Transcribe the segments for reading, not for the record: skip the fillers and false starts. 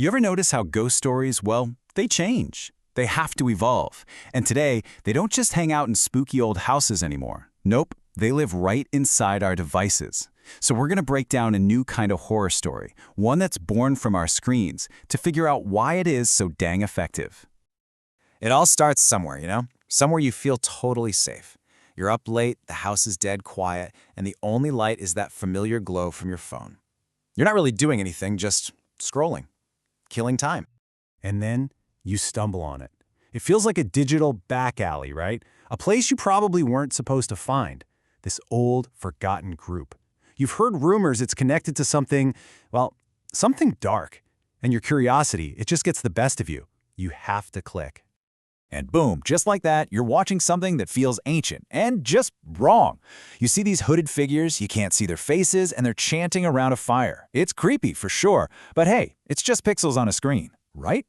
You ever notice how ghost stories, well, they change. They have to evolve. And today, they don't just hang out in spooky old houses anymore. Nope, they live right inside our devices. So we're going to break down a new kind of horror story, one that's born from our screens, to figure out why it is so dang effective. It all starts somewhere, Somewhere you feel totally safe. You're up late, the house is dead quiet, and the only light is that familiar glow from your phone. You're not really doing anything, just scrolling, killing time. And then you stumble on it. It feels like a digital back alley, right? A place you probably weren't supposed to find. This old, forgotten group. You've heard rumors it's connected to something, well, something dark. And your curiosity, it just gets the best of you. You have to click. And boom, just like that, you're watching something that feels ancient and just wrong. You see these hooded figures, you can't see their faces, and they're chanting around a fire. It's creepy for sure, but hey, it's just pixels on a screen, right?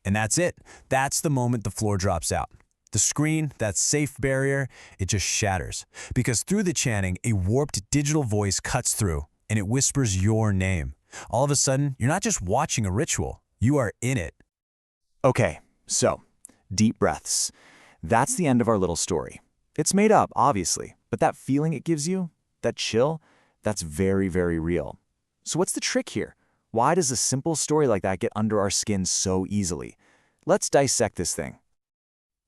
And that's it. That's the moment the floor drops out. The screen, that safe barrier, it just shatters. Because through the chanting, a warped digital voice cuts through, and it whispers your name. All of a sudden, you're not just watching a ritual, you are in it. Okay, so deep breaths. That's the end of our little story. It's made up, obviously, but that feeling it gives you, that chill, that's very, very real. So what's the trick here? Why does a simple story like that get under our skin so easily? Let's dissect this thing.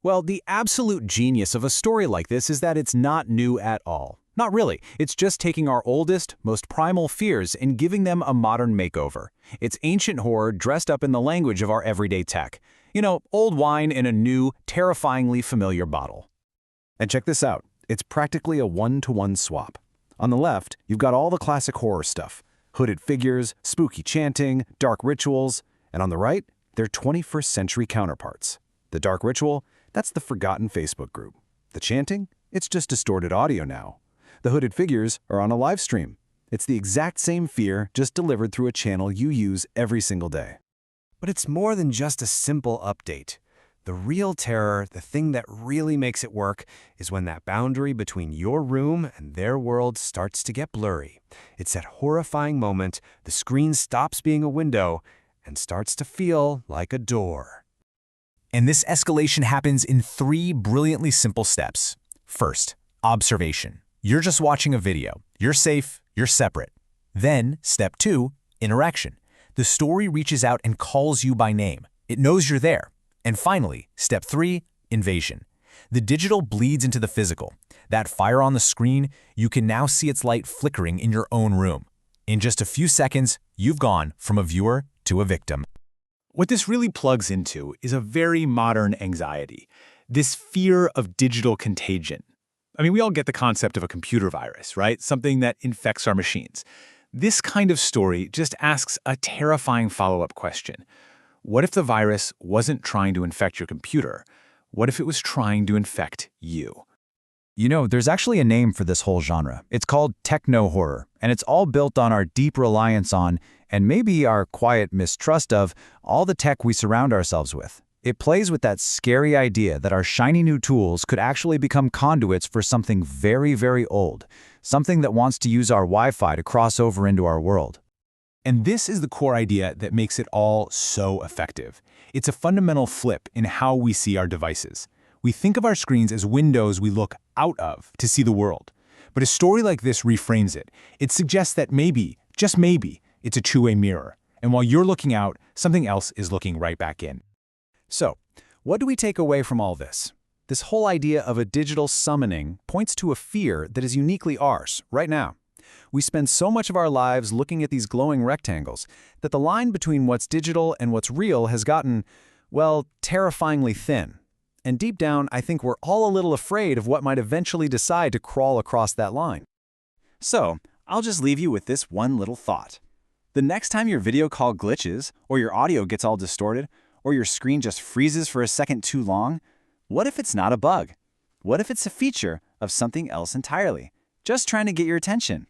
Well, the absolute genius of a story like this is that it's not new at all. Not really. It's just taking our oldest, most primal fears and giving them a modern makeover. It's ancient horror dressed up in the language of our everyday tech. Old wine in a new, terrifyingly familiar bottle. And check this out. It's practically a one-to-one swap. On the left, you've got all the classic horror stuff. Hooded figures, spooky chanting, dark rituals. And on the right, they're 21st century counterparts. The dark ritual, that's the forgotten Facebook group. The chanting, it's just distorted audio now. The hooded figures are on a live stream. It's the exact same fear, just delivered through a channel you use every single day. But it's more than just a simple update. The real terror, the thing that really makes it work, is when that boundary between your room and their world starts to get blurry. It's that horrifying moment the screen stops being a window and starts to feel like a door. And this escalation happens in 3 brilliantly simple steps. First, observation. You're just watching a video. You're safe, you're separate. Then, step 2, interaction. The story reaches out and calls you by name. It knows you're there. And finally, step 3, invasion. The digital bleeds into the physical. That fire on the screen, you can now see its light flickering in your own room. In just a few seconds, you've gone from a viewer to a victim. What this really plugs into is a very modern anxiety, this fear of digital contagion. We all get the concept of a computer virus, right? Something that infects our machines. This kind of story just asks a terrifying follow-up question. What if the virus wasn't trying to infect your computer? What if it was trying to infect you? There's actually a name for this whole genre. It's called techno-horror, and it's all built on our deep reliance on, and maybe our quiet mistrust of, all the tech we surround ourselves with. It plays with that scary idea that our shiny new tools could actually become conduits for something very, very old, something that wants to use our Wi-Fi to cross over into our world. And this is the core idea that makes it all so effective. It's a fundamental flip in how we see our devices. We think of our screens as windows we look out of to see the world. But a story like this reframes it. It suggests that maybe, just maybe, it's a two-way mirror. And while you're looking out, something else is looking right back in. So, what do we take away from all this? This whole idea of a digital summoning points to a fear that is uniquely ours, right now. We spend so much of our lives looking at these glowing rectangles that the line between what's digital and what's real has gotten, well, terrifyingly thin. And deep down, I think we're all a little afraid of what might eventually decide to crawl across that line. So, I'll just leave you with this one little thought. The next time your video call glitches, or your audio gets all distorted, or your screen just freezes for a second too long, what if it's not a bug? What if it's a feature of something else entirely, just trying to get your attention?